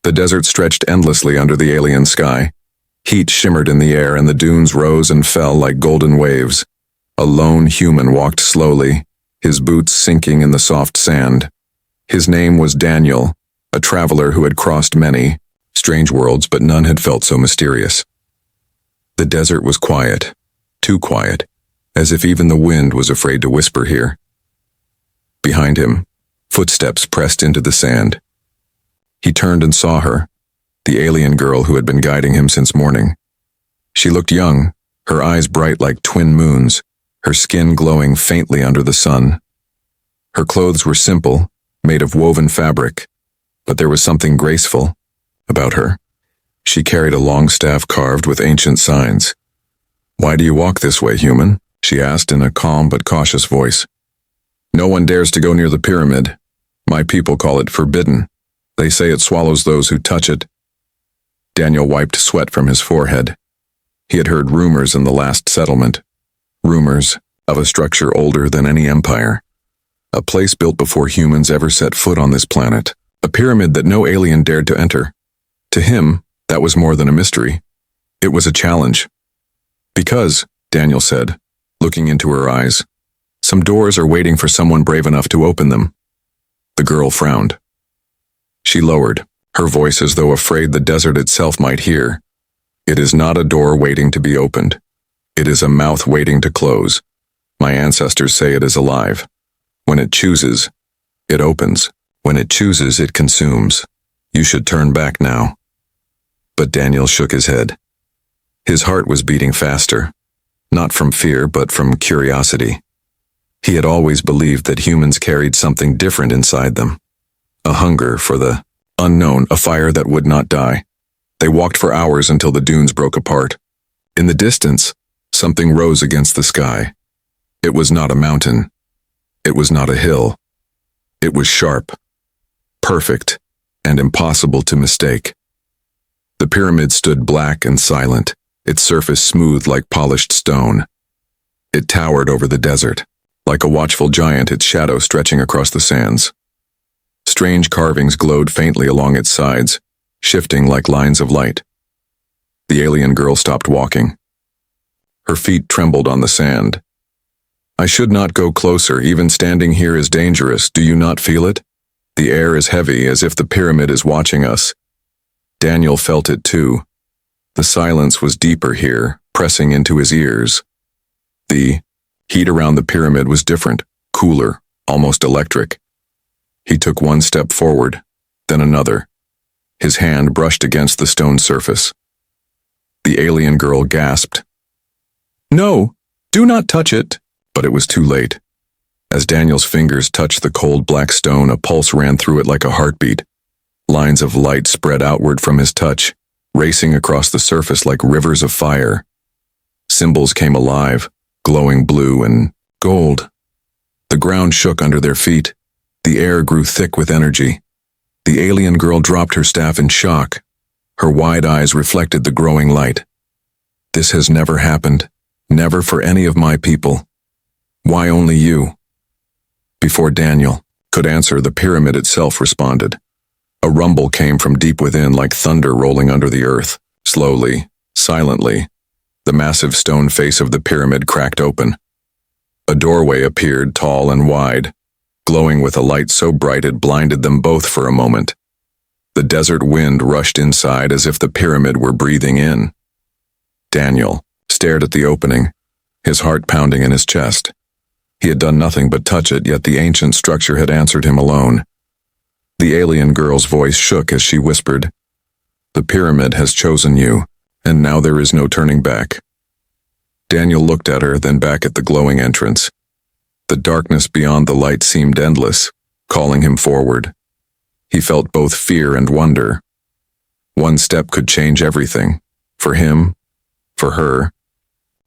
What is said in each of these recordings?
The desert stretched endlessly under the alien sky. Heat shimmered in the air and the dunes rose and fell like golden waves. A lone human walked slowly, his boots sinking in the soft sand. His name was Daniel, a traveler who had crossed many strange worlds, but none had felt so mysterious. The desert was quiet, too quiet, as if even the wind was afraid to whisper here. Behind him, footsteps pressed into the sand. He turned and saw her, the alien girl who had been guiding him since morning. She looked young, her eyes bright like twin moons, her skin glowing faintly under the sun. Her clothes were simple, made of woven fabric, but there was something graceful about her. She carried a long staff carved with ancient signs. "Why do you walk this way, human?" she asked in a calm but cautious voice. "No one dares to go near the pyramid. My people call it forbidden. They say it swallows those who touch it." Daniel wiped sweat from his forehead. He had heard rumors in the last settlement. Rumors of a structure older than any empire. A place built before humans ever set foot on this planet. A pyramid that no alien dared to enter. To him, that was more than a mystery. It was a challenge. "Because," Daniel said, looking into her eyes, "some doors are waiting for someone brave enough to open them." The girl frowned. She lowered, her voice as though afraid the desert itself might hear. "It is not a door waiting to be opened. It is a mouth waiting to close. My ancestors say it is alive. When it chooses, it opens. When it chooses, it consumes. You should turn back now." But Daniel shook his head. His heart was beating faster, not from fear but from curiosity. He had always believed that humans carried something different inside them. A hunger for the unknown, a fire that would not die. They walked for hours until the dunes broke apart. In the distance, something rose against the sky. It was not a mountain. It was not a hill. It was sharp, perfect, and impossible to mistake. The pyramid stood black and silent, its surface smooth like polished stone. It towered over the desert, like a watchful giant, its shadow stretching across the sands. Strange carvings glowed faintly along its sides, shifting like lines of light. The alien girl stopped walking. Her feet trembled on the sand. "I should not go closer. Even standing here is dangerous. Do you not feel it? The air is heavy, as if the pyramid is watching us." Daniel felt it too. The silence was deeper here, pressing into his ears. The heat around the pyramid was different, cooler, almost electric. He took one step forward, then another. His hand brushed against the stone surface. The alien girl gasped. "No, do not touch it." But it was too late. As Daniel's fingers touched the cold black stone, a pulse ran through it like a heartbeat. Lines of light spread outward from his touch, racing across the surface like rivers of fire. Symbols came alive, glowing blue and gold. The ground shook under their feet. The air grew thick with energy. The alien girl dropped her staff in shock. Her wide eyes reflected the growing light. "This has never happened. Never for any of my people. Why only you?" Before Daniel could answer, the pyramid itself responded. A rumble came from deep within, like thunder rolling under the earth. Slowly, silently, the massive stone face of the pyramid cracked open. A doorway appeared, tall and wide, glowing with a light so bright it blinded them both for a moment. The desert wind rushed inside as if the pyramid were breathing in. Daniel stared at the opening, his heart pounding in his chest. He had done nothing but touch it, yet the ancient structure had answered him alone. The alien girl's voice shook as she whispered, "The pyramid has chosen you, and now there is no turning back." Daniel looked at her, then back at the glowing entrance. The darkness beyond the light seemed endless, calling him forward. He felt both fear and wonder. One step could change everything, for him, for her,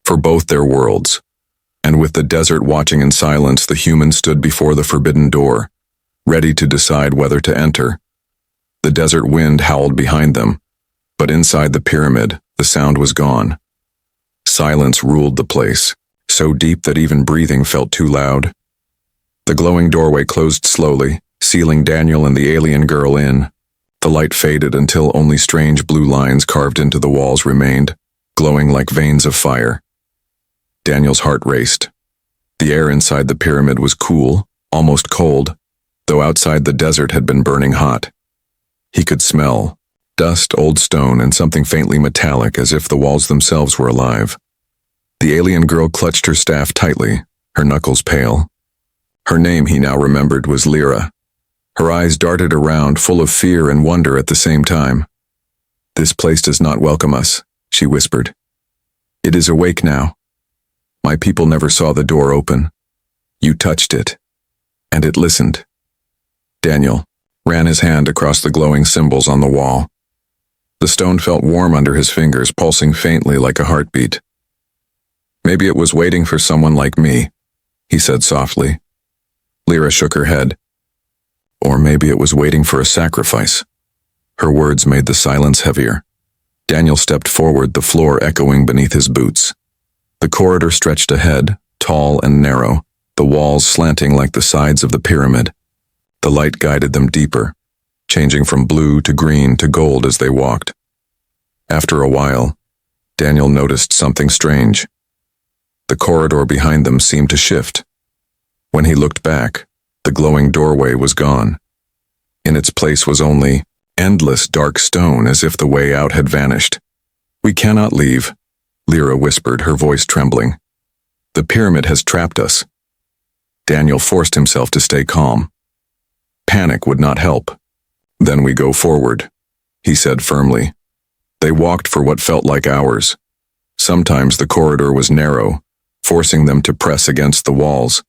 for both their worlds. And with the desert watching in silence, the humans stood before the forbidden door, ready to decide whether to enter. The desert wind howled behind them, but inside the pyramid, the sound was gone. Silence ruled the place, so deep that even breathing felt too loud. The glowing doorway closed slowly, sealing Daniel and the alien girl in. The light faded until only strange blue lines carved into the walls remained, glowing like veins of fire. Daniel's heart raced. The air inside the pyramid was cool, almost cold, though outside the desert had been burning hot. He could smell dust, old stone, and something faintly metallic, as if the walls themselves were alive. The alien girl clutched her staff tightly, her knuckles pale. Her name, he now remembered, was Lyra. Her eyes darted around, full of fear and wonder at the same time. "This place does not welcome us," she whispered. "It is awake now. My people never saw the door open. You touched it, and it listened." Daniel ran his hand across the glowing symbols on the wall. The stone felt warm under his fingers, pulsing faintly like a heartbeat. "Maybe it was waiting for someone like me," he said softly. Lyra shook her head. "Or maybe it was waiting for a sacrifice." Her words made the silence heavier. Daniel stepped forward, the floor echoing beneath his boots. The corridor stretched ahead, tall and narrow, the walls slanting like the sides of the pyramid. The light guided them deeper, changing from blue to green to gold as they walked. After a while, Daniel noticed something strange. The corridor behind them seemed to shift. When he looked back, the glowing doorway was gone. In its place was only endless dark stone, as if the way out had vanished. "We cannot leave," Lyra whispered, her voice trembling. "The pyramid has trapped us." Daniel forced himself to stay calm. Panic would not help. "Then we go forward," he said firmly. They walked for what felt like hours. Sometimes the corridor was narrow, forcing them to press against the walls.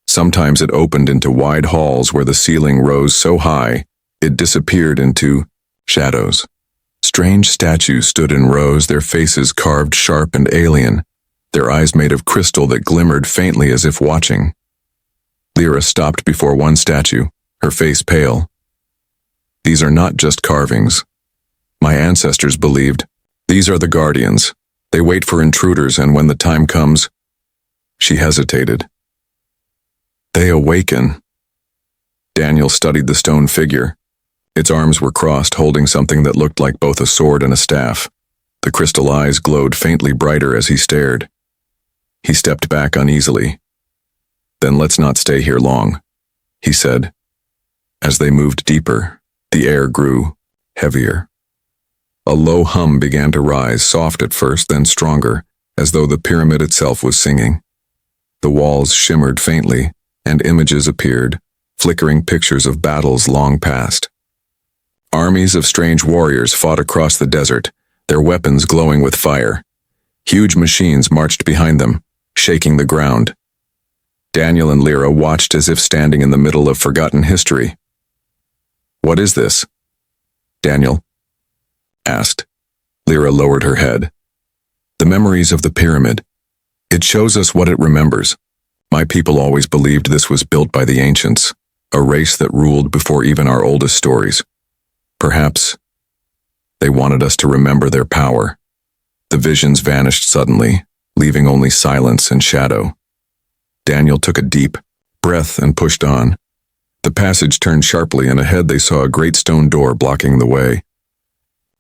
Sometimes it opened into wide halls where the ceiling rose so high it disappeared into shadows. Strange statues stood in rows, their faces carved sharp and alien, their eyes made of crystal that glimmered faintly as if watching. Lyra stopped before one statue, her face pale. "These are not just carvings. My ancestors believed. These are the guardians. They wait for intruders, and when the time comes..." She hesitated. "They awaken." Daniel studied the stone figure. Its arms were crossed, holding something that looked like both a sword and a staff. The crystal eyes glowed faintly brighter as he stared. He stepped back uneasily. "Then let's not stay here long," he said. As they moved deeper, the air grew heavier. A low hum began to rise, soft at first, then stronger, as though the pyramid itself was singing. The walls shimmered faintly, and images appeared, flickering pictures of battles long past. Armies of strange warriors fought across the desert, their weapons glowing with fire. Huge machines marched behind them, shaking the ground. Daniel and Lyra watched as if standing in the middle of forgotten history. "What is this?" Daniel asked. Lyra lowered her head. "The memories of the pyramid. It shows us what it remembers. My people always believed this was built by the ancients, a race that ruled before even our oldest stories. Perhaps they wanted us to remember their power." The visions vanished suddenly, leaving only silence and shadow. Daniel took a deep breath and pushed on. The passage turned sharply, and ahead they saw a great stone door blocking the way.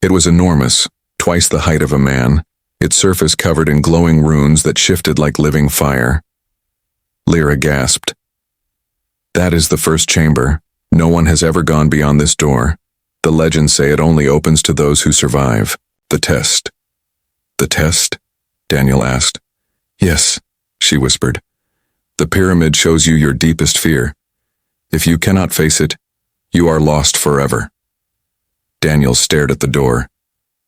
It was enormous, twice the height of a man, its surface covered in glowing runes that shifted like living fire. Lyra gasped. "That is the first chamber. No one has ever gone beyond this door. The legends say it only opens to those who survive. The test." "The test?" Daniel asked. "Yes," she whispered. "The pyramid shows you your deepest fear. If you cannot face it, you are lost forever." Daniel stared at the door.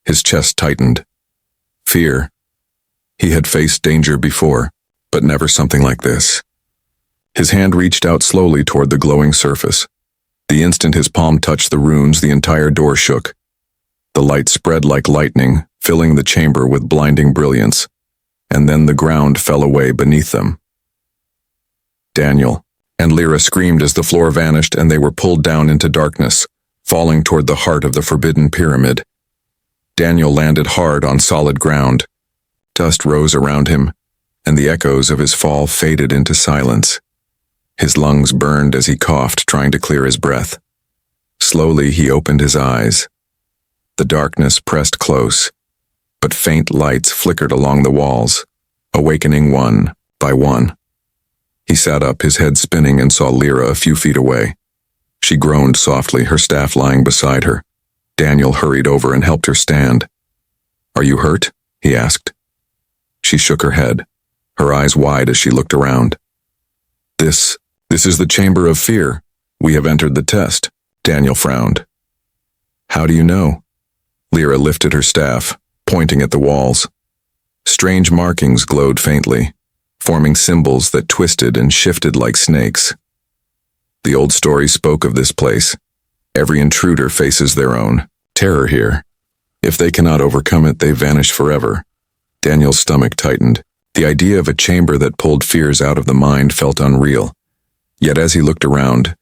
His chest tightened. Fear. He had faced danger before, but never something like this. His hand reached out slowly toward the glowing surface. The instant his palm touched the runes, the entire door shook. The light spread like lightning, filling the chamber with blinding brilliance, and then the ground fell away beneath them. Daniel and Lyra screamed as the floor vanished, and they were pulled down into darkness, falling toward the heart of the forbidden pyramid. Daniel landed hard on solid ground. Dust rose around him, and the echoes of his fall faded into silence. His lungs burned as he coughed, trying to clear his breath. Slowly he opened his eyes. The darkness pressed close, but faint lights flickered along the walls, awakening one by one. He sat up, his head spinning, and saw Lyra a few feet away. She groaned softly, her staff lying beside her. Daniel hurried over and helped her stand. "Are you hurt?" he asked. She shook her head, her eyes wide as she looked around. This is the Chamber of Fear. We have entered the test." Daniel frowned. "How do you know?" Lyra lifted her staff, pointing at the walls. Strange markings glowed faintly, forming symbols that twisted and shifted like snakes. The old story spoke of this place. Every intruder faces their own terror here. If they cannot overcome it, they vanish forever. Daniel's stomach tightened. The idea of a chamber that pulled fears out of the mind felt unreal. Yet as he looked around,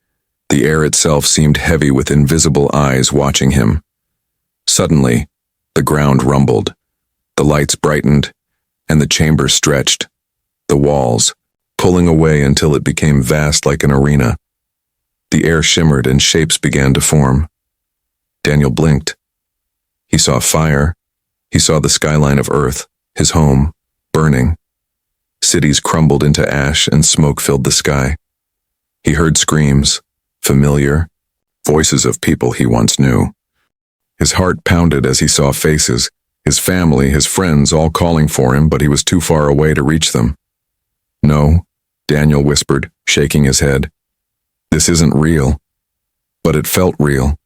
the air itself seemed heavy with invisible eyes watching him. Suddenly, the ground rumbled. The lights brightened, and the chamber stretched. The walls, pulling away until it became vast like an arena. The air shimmered and shapes began to form. Daniel blinked. He saw fire. He saw the skyline of Earth, his home, burning. Cities crumbled into ash and smoke filled the sky. He heard screams, familiar, voices of people he once knew. His heart pounded as he saw faces, his family, his friends all calling for him, but he was too far away to reach them. "No," Daniel whispered, shaking his head. "This isn't real." But it felt real.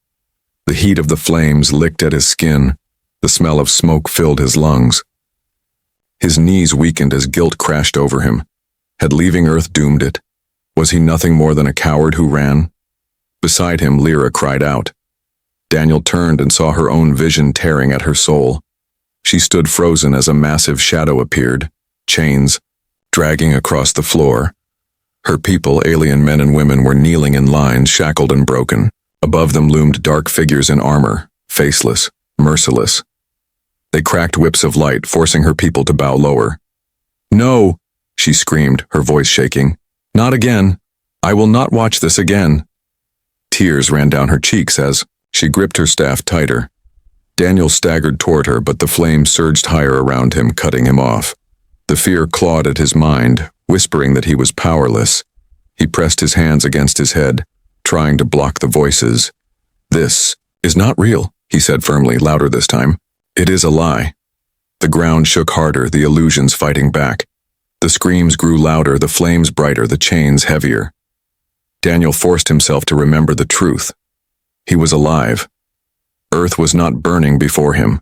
The heat of the flames licked at his skin. The smell of smoke filled his lungs. His knees weakened as guilt crashed over him. Had leaving Earth doomed it? Was he nothing more than a coward who ran? Beside him, Lyra cried out. Daniel turned and saw her own vision tearing at her soul. She stood frozen as a massive shadow appeared, chains, dragging across the floor. Her people, alien men and women, were kneeling in lines, shackled and broken. Above them loomed dark figures in armor, faceless, merciless. They cracked whips of light, forcing her people to bow lower. "No!" she screamed, her voice shaking. "Not again! I will not watch this again!" Tears ran down her cheeks as she gripped her staff tighter. Daniel staggered toward her, but the flames surged higher around him, cutting him off. The fear clawed at his mind, whispering that he was powerless. He pressed his hands against his head, trying to block the voices. "This is not real," he said firmly, louder this time. "It is a lie." The ground shook harder, the illusions fighting back. The screams grew louder, the flames brighter, the chains heavier. Daniel forced himself to remember the truth. He was alive. Earth was not burning before him.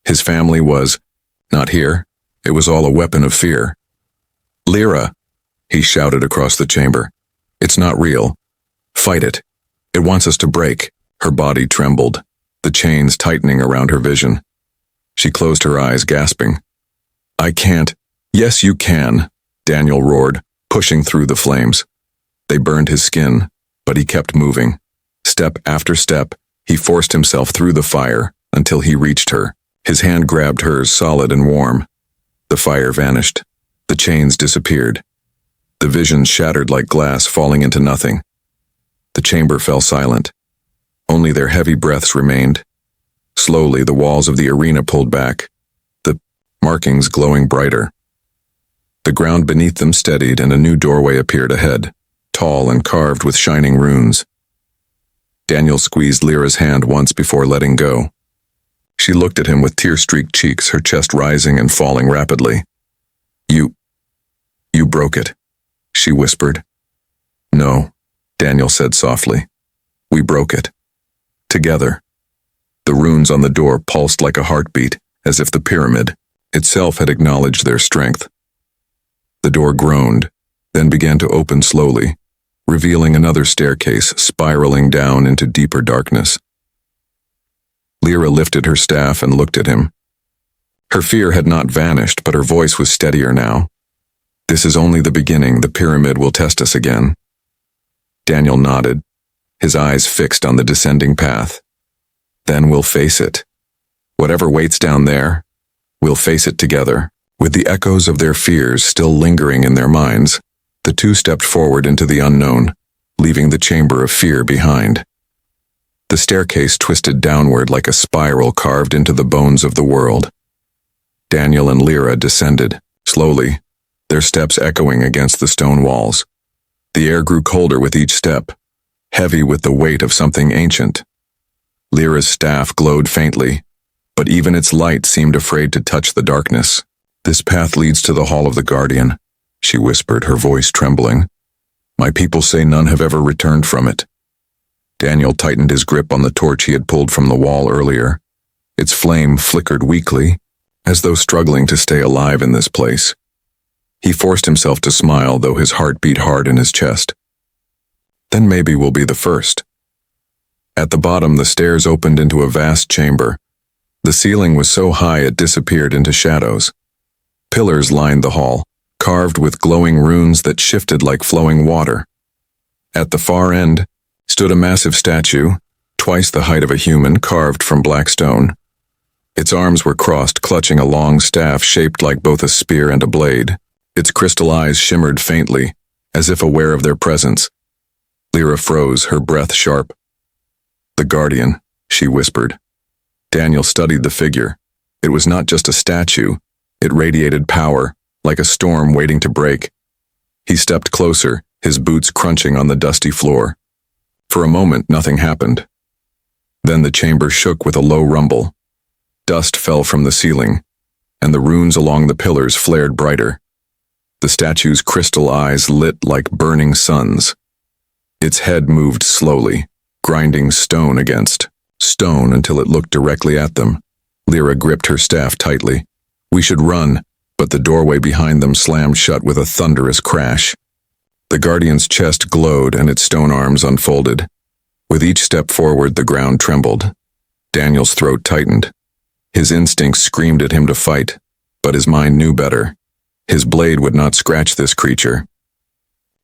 His family was not here. It was all a weapon of fear. "Lyra," he shouted across the chamber. "It's not real. Fight it. It wants us to break." Her body trembled, the chains tightening around her vision. She closed her eyes, gasping. "I can't." "Yes, you can," Daniel roared, pushing through the flames. They burned his skin, but he kept moving. Step after step, he forced himself through the fire until he reached her. His hand grabbed hers, solid and warm. The fire vanished. The chains disappeared. The vision shattered like glass, falling into nothing. The chamber fell silent. Only their heavy breaths remained. Slowly, the walls of the arena pulled back, the markings glowing brighter. The ground beneath them steadied, and a new doorway appeared ahead, tall and carved with shining runes. Daniel squeezed Lyra's hand once before letting go. She looked at him with tear-streaked cheeks, her chest rising and falling rapidly. You broke it," she whispered. "No," Daniel said softly. "We broke it. Together." The runes on the door pulsed like a heartbeat, as if the pyramid itself had acknowledged their strength. The door groaned, then began to open slowly, revealing another staircase spiraling down into deeper darkness. Lyra lifted her staff and looked at him. Her fear had not vanished, but her voice was steadier now. "This is only the beginning. The pyramid will test us again." Daniel nodded, his eyes fixed on the descending path. "Then we'll face it. Whatever waits down there, we'll face it together." With the echoes of their fears still lingering in their minds, the two stepped forward into the unknown, leaving the chamber of fear behind. The staircase twisted downward like a spiral carved into the bones of the world. Daniel and Lyra descended, slowly, their steps echoing against the stone walls. The air grew colder with each step, heavy with the weight of something ancient. Lyra's staff glowed faintly, but even its light seemed afraid to touch the darkness. "This path leads to the Hall of the Guardian," she whispered, her voice trembling. "My people say none have ever returned from it." Daniel tightened his grip on the torch he had pulled from the wall earlier. Its flame flickered weakly, as though struggling to stay alive in this place. He forced himself to smile, though his heart beat hard in his chest. "Then maybe we'll be the first." At the bottom, the stairs opened into a vast chamber. The ceiling was so high it disappeared into shadows. Pillars lined the hall, carved with glowing runes that shifted like flowing water. At the far end stood a massive statue, twice the height of a human, carved from black stone. Its arms were crossed, clutching a long staff shaped like both a spear and a blade. Its crystal eyes shimmered faintly, as if aware of their presence. Lyra froze, her breath sharp. "The Guardian," she whispered. Daniel studied the figure. It was not just a statue. It radiated power, like a storm waiting to break. He stepped closer, his boots crunching on the dusty floor. For a moment, nothing happened. Then the chamber shook with a low rumble. Dust fell from the ceiling, and the runes along the pillars flared brighter. The statue's crystal eyes lit like burning suns. Its head moved slowly, grinding stone against stone until it looked directly at them. Lyra gripped her staff tightly. "We should run," but the doorway behind them slammed shut with a thunderous crash. The Guardian's chest glowed and its stone arms unfolded. With each step forward, the ground trembled. Daniel's throat tightened. His instincts screamed at him to fight, but his mind knew better. His blade would not scratch this creature.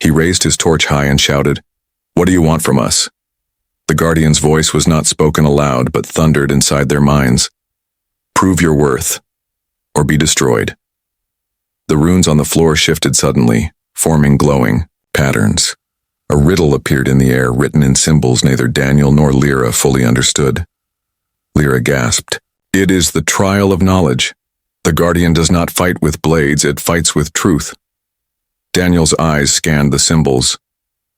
He raised his torch high and shouted, "What do you want from us?" The Guardian's voice was not spoken aloud, but thundered inside their minds. "Prove your worth, or be destroyed." The runes on the floor shifted suddenly, forming glowing patterns. A riddle appeared in the air, written in symbols neither Daniel nor Lyra fully understood. Lyra gasped. "It is the trial of knowledge. The Guardian does not fight with blades, it fights with truth." Daniel's eyes scanned the symbols.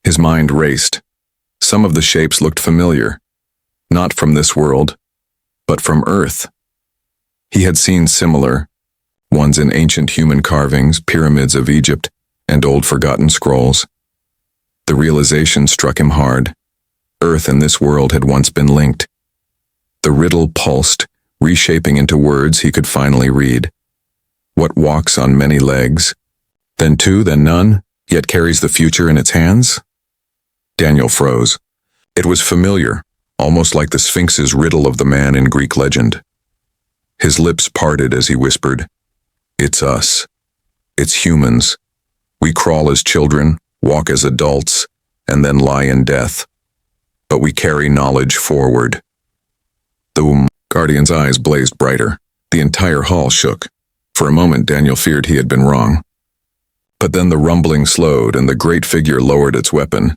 His mind raced. Some of the shapes looked familiar, not from this world, but from Earth. He had seen similar ones in ancient human carvings, pyramids of Egypt, and old forgotten scrolls. The realization struck him hard. Earth and this world had once been linked. The riddle pulsed, reshaping into words he could finally read. "What walks on many legs, then two, then none, yet carries the future in its hands?" Daniel froze. It was familiar, almost like the Sphinx's riddle of the man in Greek legend. His lips parted as he whispered, "It's us. It's humans. We crawl as children, walk as adults, and then lie in death. But we carry knowledge forward." The Guardian's eyes blazed brighter. The entire hall shook. For a moment, Daniel feared he had been wrong. But then the rumbling slowed, and the great figure lowered its weapon.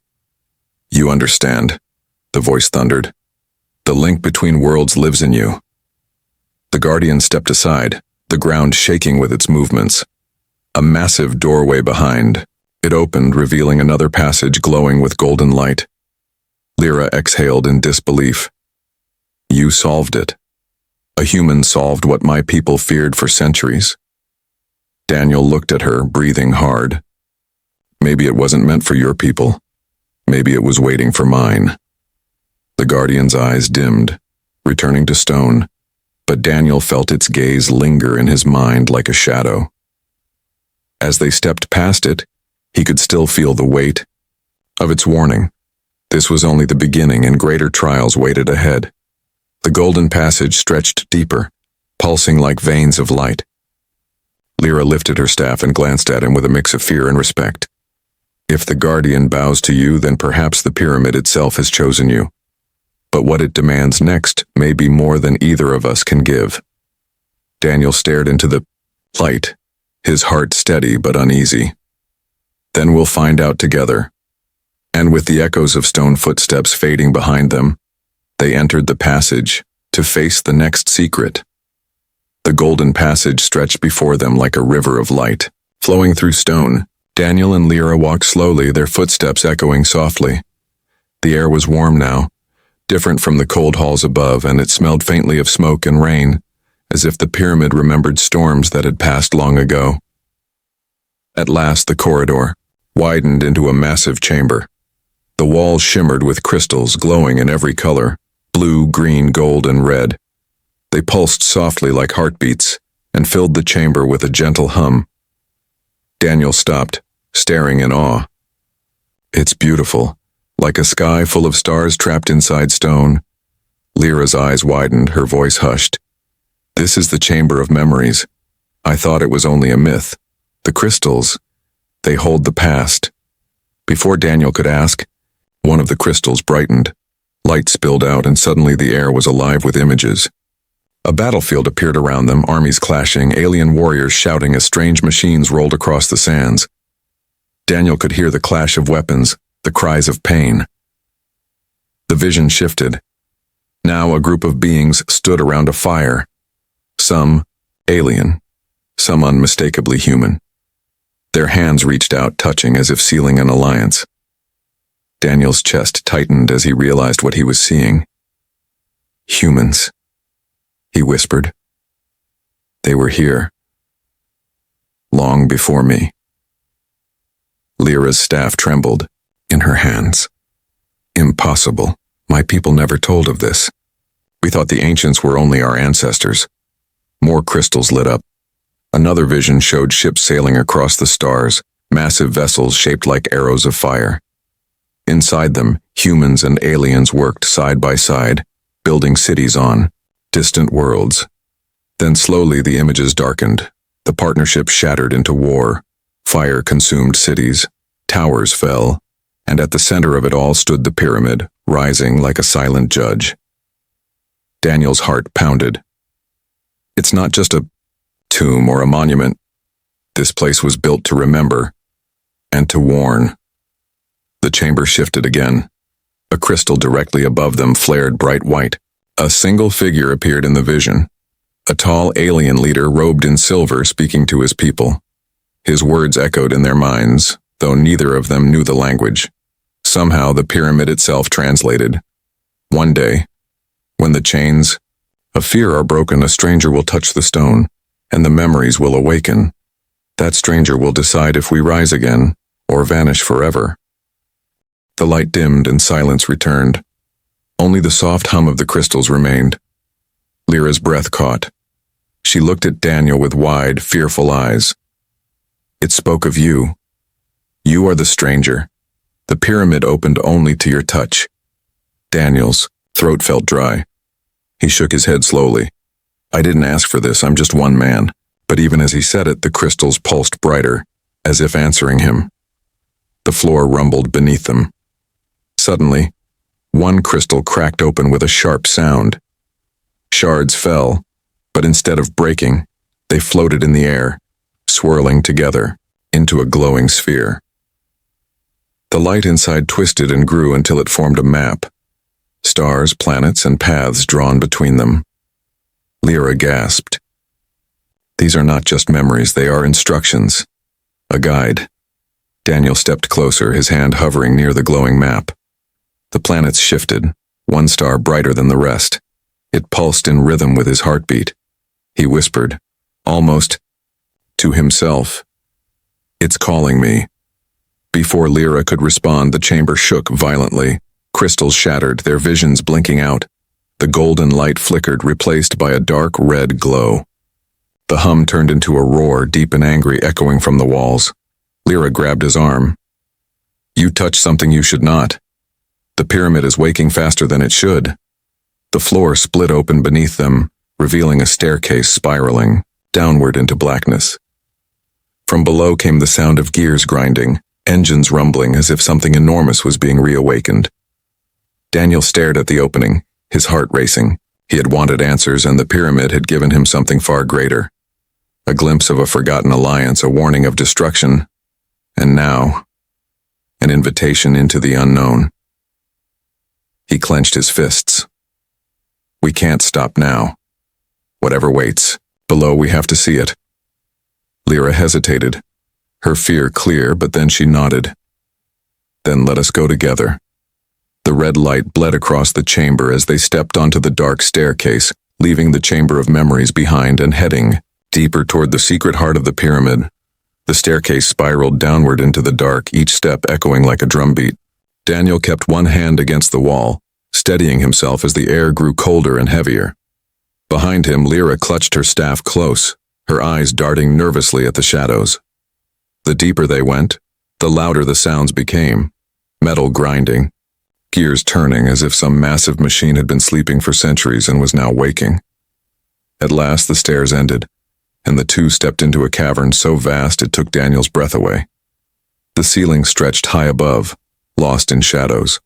"You understand," the voice thundered. "The link between worlds lives in you." The Guardian stepped aside, the ground shaking with its movements. A massive doorway behind. It opened, revealing another passage glowing with golden light. Lyra exhaled in disbelief. "You solved it. A human solved what my people feared for centuries." Daniel looked at her, breathing hard. "Maybe it wasn't meant for your people. Maybe it was waiting for mine." The Guardian's eyes dimmed, returning to stone, but Daniel felt its gaze linger in his mind like a shadow. As they stepped past it, he could still feel the weight of its warning. This was only the beginning, and greater trials waited ahead. The golden passage stretched deeper, pulsing like veins of light. Lyra lifted her staff and glanced at him with a mix of fear and respect. "If the Guardian bows to you, then perhaps the pyramid itself has chosen you. But what it demands next may be more than either of us can give." Daniel stared into the light, his heart steady but uneasy. "Then we'll find out together." And with the echoes of stone footsteps fading behind them, They entered the passage to face the next secret. The golden passage stretched before them like a river of light, flowing through stone. Daniel and Lyra walked slowly, their footsteps echoing softly. The air was warm now, different from the cold halls above, and it smelled faintly of smoke and rain, as if the pyramid remembered storms that had passed long ago. At last the corridor widened into a massive chamber. The walls shimmered with crystals glowing in every color, blue, green, gold, and red. They pulsed softly like heartbeats and filled the chamber with a gentle hum. Daniel stopped, staring in awe. It's beautiful, like a sky full of stars trapped inside stone. Lyra's eyes widened, her voice hushed. This is the chamber of memories. I thought it was only a myth. The crystals, they hold the past. Before Daniel could ask, one of the crystals brightened. Light spilled out, and suddenly the air was alive with images. A battlefield appeared around them, armies clashing, alien warriors shouting as strange machines rolled across the sands. Daniel could hear the clash of weapons, the cries of pain. The vision shifted. Now a group of beings stood around a fire. Some alien, some unmistakably human. Their hands reached out, touching as if sealing an alliance. Daniel's chest tightened as he realized what he was seeing. Humans, he whispered. They were here. Long before me. Lyra's staff trembled in her hands. Impossible. My people never told of this. We thought the ancients were only our ancestors. More crystals lit up. Another vision showed ships sailing across the stars, massive vessels shaped like arrows of fire. Inside them, humans and aliens worked side by side, building cities on distant worlds. Then slowly the images darkened. The partnership shattered into war. Fire consumed cities. Towers fell. And at the center of it all stood the pyramid, rising like a silent judge. Daniel's heart pounded. It's not just a tomb or a monument. This place was built to remember and to warn. The chamber shifted again. A crystal directly above them flared bright white. A single figure appeared in the vision. A tall alien leader robed in silver, speaking to his people. His words echoed in their minds, though neither of them knew the language. Somehow the pyramid itself translated. One day, when the chains of fear are broken, a stranger will touch the stone, and the memories will awaken. That stranger will decide if we rise again or vanish forever. The light dimmed and silence returned. Only the soft hum of the crystals remained. Lyra's breath caught. She looked at Daniel with wide, fearful eyes. It spoke of you. You are the stranger. The pyramid opened only to your touch. Daniel's throat felt dry. He shook his head slowly. I didn't ask for this, I'm just one man. But even as he said it, the crystals pulsed brighter, as if answering him. The floor rumbled beneath them. Suddenly, one crystal cracked open with a sharp sound. Shards fell, but instead of breaking, they floated in the air, swirling together into a glowing sphere. The light inside twisted and grew until it formed a map. Stars, planets, and paths drawn between them. Lyra gasped. These are not just memories, they are instructions. A guide. Daniel stepped closer, his hand hovering near the glowing map. The planets shifted, one star brighter than the rest. It pulsed in rhythm with his heartbeat. He whispered, almost to himself, "It's calling me." Before Lyra could respond, the chamber shook violently. Crystals shattered, their visions blinking out. The golden light flickered, replaced by a dark red glow. The hum turned into a roar, deep and angry, echoing from the walls. Lyra grabbed his arm. You touched something you should not. The pyramid is waking faster than it should. The floor split open beneath them, revealing a staircase spiraling downward into blackness. From below came the sound of gears grinding, engines rumbling as if something enormous was being reawakened. Daniel stared at the opening, his heart racing. He had wanted answers, and the pyramid had given him something far greater. A glimpse of a forgotten alliance, a warning of destruction, and now, an invitation into the unknown. He clenched his fists, We can't stop now. Whatever waits. Below, we have to see it. Lyra hesitated, her fear clear, but then she nodded. Then let us go together. The red light bled across the chamber as they stepped onto the dark staircase, leaving the chamber of memories behind and heading deeper toward the secret heart of the pyramid. The staircase spiraled downward into the dark, each step echoing like a drumbeat. Daniel kept one hand against the wall, steadying himself as the air grew colder and heavier. Behind him, Lyra clutched her staff close, her eyes darting nervously at the shadows. The deeper they went, the louder the sounds became, metal grinding, gears turning as if some massive machine had been sleeping for centuries and was now waking. At last the stairs ended, and the two stepped into a cavern so vast it took Daniel's breath away. The ceiling stretched high above, lost in shadows.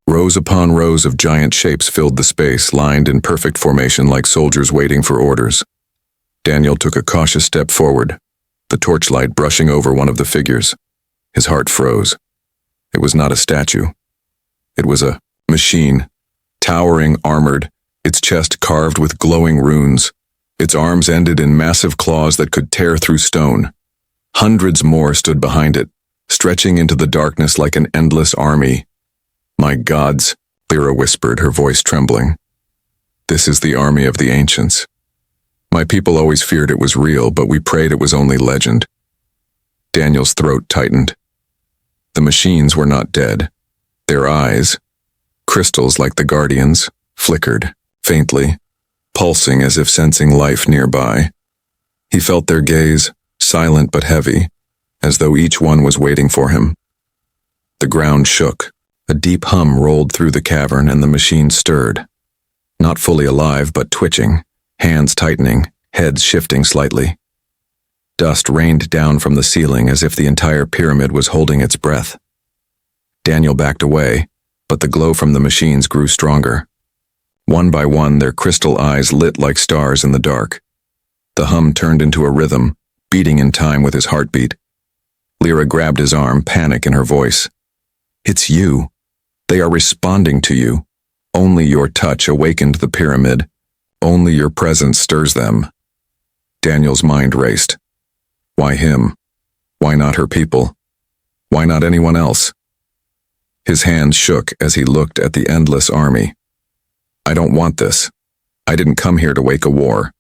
Rows upon rows of giant shapes filled the space, lined in perfect formation like soldiers waiting for orders. Daniel took a cautious step forward, the torchlight brushing over one of the figures. His heart froze. It was not a statue. It was a machine, towering, armored, its chest carved with glowing runes. Its arms ended in massive claws that could tear through stone. Hundreds more stood behind it, stretching into the darkness like an endless army. My gods, Lyra whispered, her voice trembling. This is the army of the ancients. My people always feared it was real, but we prayed it was only legend. Daniel's throat tightened. The machines were not dead. Their eyes, crystals like the Guardians, flickered, faintly, pulsing as if sensing life nearby. He felt their gaze, silent but heavy, as though each one was waiting for him. The ground shook. A deep hum rolled through the cavern and the machine stirred. Not fully alive, but twitching, hands tightening, heads shifting slightly. Dust rained down from the ceiling as if the entire pyramid was holding its breath. Daniel backed away, but the glow from the machines grew stronger. One by one, their crystal eyes lit like stars in the dark. The hum turned into a rhythm, beating in time with his heartbeat. Lyra grabbed his arm, panic in her voice. It's you. They are responding to you. Only your touch awakened the pyramid. Only your presence stirs them. Daniel's mind raced. Why him? Why not her people? Why not anyone else? His hands shook as he looked at the endless army. I don't want this. I didn't come here to wake a war.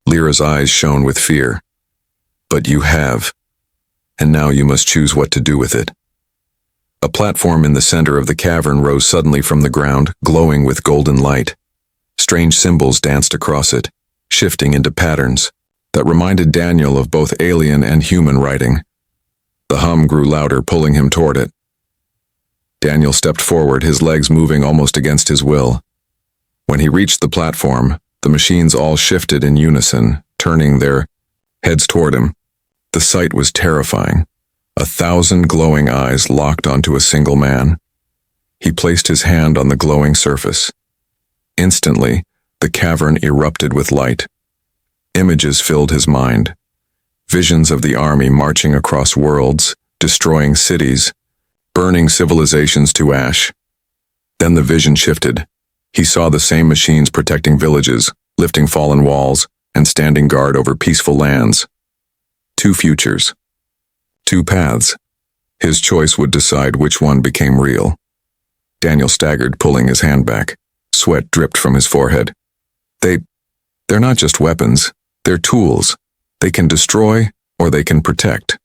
Lyra's eyes shone with fear. But you have. And now you must choose what to do with it. A platform in the center of the cavern rose suddenly from the ground, glowing with golden light. Strange symbols danced across it, shifting into patterns that reminded Daniel of both alien and human writing. The hum grew louder, pulling him toward it. Daniel stepped forward, his legs moving almost against his will. When he reached the platform, the machines all shifted in unison, turning their heads toward him. The sight was terrifying. 1,000 glowing eyes locked onto a single man. He placed his hand on the glowing surface. Instantly, the cavern erupted with light. Images filled his mind. Visions of the army marching across worlds, destroying cities, burning civilizations to ash. Then the vision shifted. He saw the same machines protecting villages, lifting fallen walls, and standing guard over peaceful lands. Two futures. Two paths. His choice would decide which one became real. Daniel staggered, pulling his hand back. Sweat dripped from his forehead. They're not just weapons. They're tools. They can destroy or they can protect.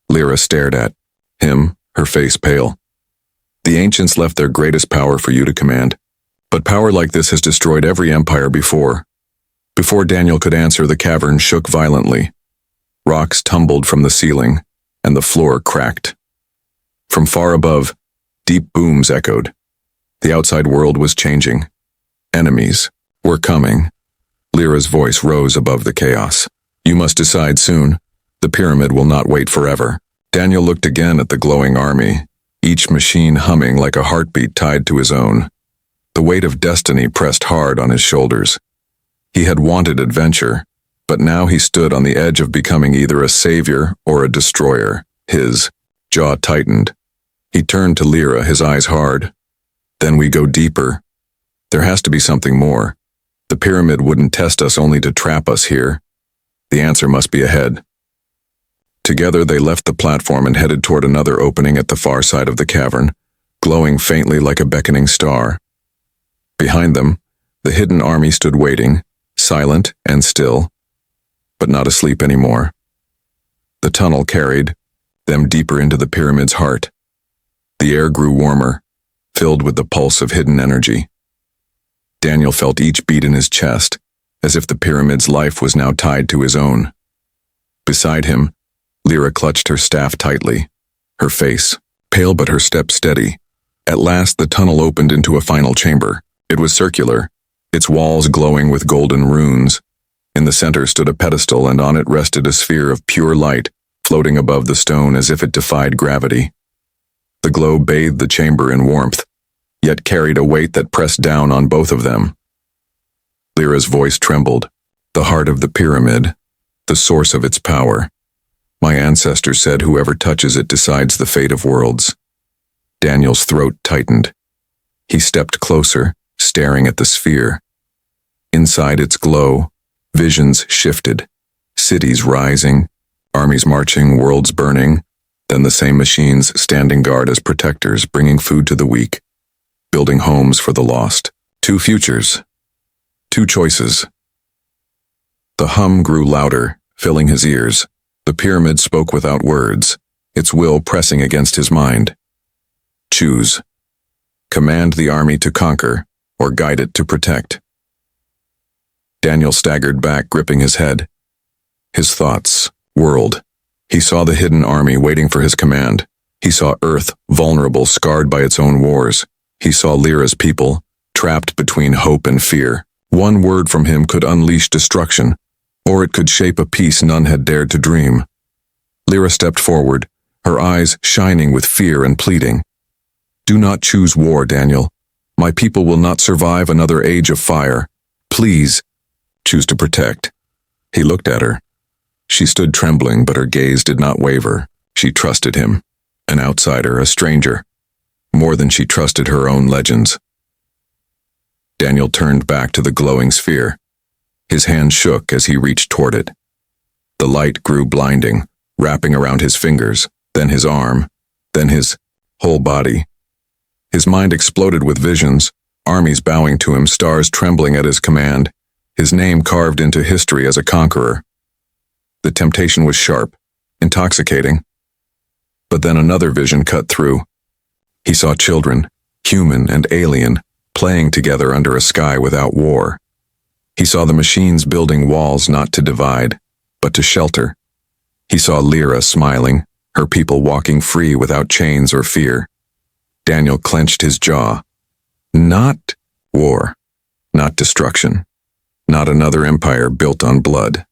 Lyra stared at him, her face pale. The ancients left their greatest power for you to command. But power like this has destroyed every empire before. Before Daniel could answer, the cavern shook violently. Rocks tumbled from the ceiling, and the floor cracked. From far above, deep booms echoed. The outside world was changing. Enemies were coming. Lyra's voice rose above the chaos. You must decide soon. The pyramid will not wait forever. Daniel looked again at the glowing army, each machine humming like a heartbeat tied to his own. The weight of destiny pressed hard on his shoulders. He had wanted adventure, but now he stood on the edge of becoming either a savior or a destroyer. His jaw tightened. He turned to Lyra, his eyes hard. Then we go deeper. There has to be something more. The pyramid wouldn't test us only to trap us here. The answer must be ahead. Together they left the platform and headed toward another opening at the far side of the cavern, glowing faintly like a beckoning star. Behind them, the hidden army stood waiting, silent and still, but not asleep anymore. The tunnel carried them deeper into the pyramid's heart. The air grew warmer, filled with the pulse of hidden energy. Daniel felt each beat in his chest, as if the pyramid's life was now tied to his own. Beside him, Lyra clutched her staff tightly, her face pale but her step steady. At last the tunnel opened into a final chamber. It was circular, its walls glowing with golden runes. In the center stood a pedestal, and on it rested a sphere of pure light, floating above the stone as if it defied gravity. The glow bathed the chamber in warmth, yet carried a weight that pressed down on both of them. Lyra's voice trembled. The heart of the pyramid, the source of its power. My ancestors said whoever touches it decides the fate of worlds. Daniel's throat tightened. He stepped closer, staring at the sphere. Inside its glow, visions shifted. Cities rising, armies marching, worlds burning, then the same machines standing guard as protectors, bringing food to the weak, building homes for the lost. Two futures. Two choices. The hum grew louder, filling his ears. The pyramid spoke without words, its will pressing against his mind. Choose. Command the army to conquer, or guide it to protect. Daniel staggered back, gripping his head. His thoughts whirled. He saw the hidden army waiting for his command. He saw Earth, vulnerable, scarred by its own wars. He saw Lyra's people, trapped between hope and fear. One word from him could unleash destruction, or it could shape a peace none had dared to dream. Lyra stepped forward, her eyes shining with fear and pleading. Do not choose war, Daniel. My people will not survive another age of fire. Please, choose to protect. He looked at her. She stood trembling, but her gaze did not waver. She trusted him, an outsider, a stranger, more than she trusted her own legends. Daniel turned back to the glowing sphere. His hand shook as he reached toward it. The light grew blinding, wrapping around his fingers, then his arm, then his whole body. His mind exploded with visions, armies bowing to him, stars trembling at his command, his name carved into history as a conqueror. The temptation was sharp, intoxicating. But then another vision cut through. He saw children, human and alien, playing together under a sky without war. He saw the machines building walls not to divide, but to shelter. He saw Lyra smiling, her people walking free without chains or fear. Daniel clenched his jaw. Not war, not destruction, not another empire built on blood.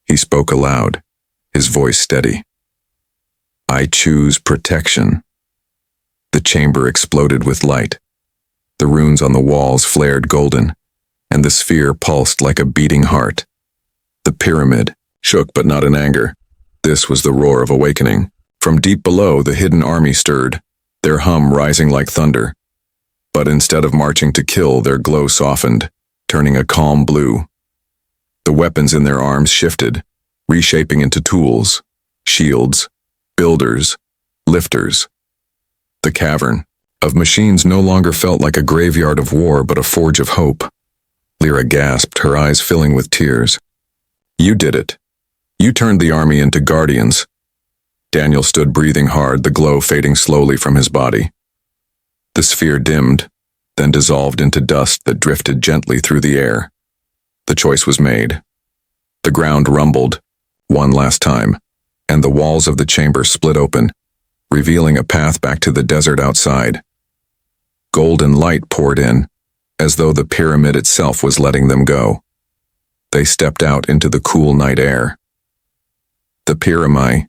He spoke aloud, his voice steady. I choose protection. The chamber exploded with light. The runes on the walls flared golden, and the sphere pulsed like a beating heart. The pyramid shook, but not in anger. This was the roar of awakening. From deep below, the hidden army stirred, their hum rising like thunder. But instead of marching to kill, their glow softened, turning a calm blue. The weapons in their arms shifted, reshaping into tools, shields, builders, lifters. The cavern of machines no longer felt like a graveyard of war, but a forge of hope. Lyra gasped, her eyes filling with tears. You did it. You turned the army into guardians. Daniel stood breathing hard, the glow fading slowly from his body. The sphere dimmed, then dissolved into dust that drifted gently through the air. The choice was made. The ground rumbled, one last time, and the walls of the chamber split open, revealing a path back to the desert outside. Golden light poured in, as though the pyramid itself was letting them go. They stepped out into the cool night air. The pyramid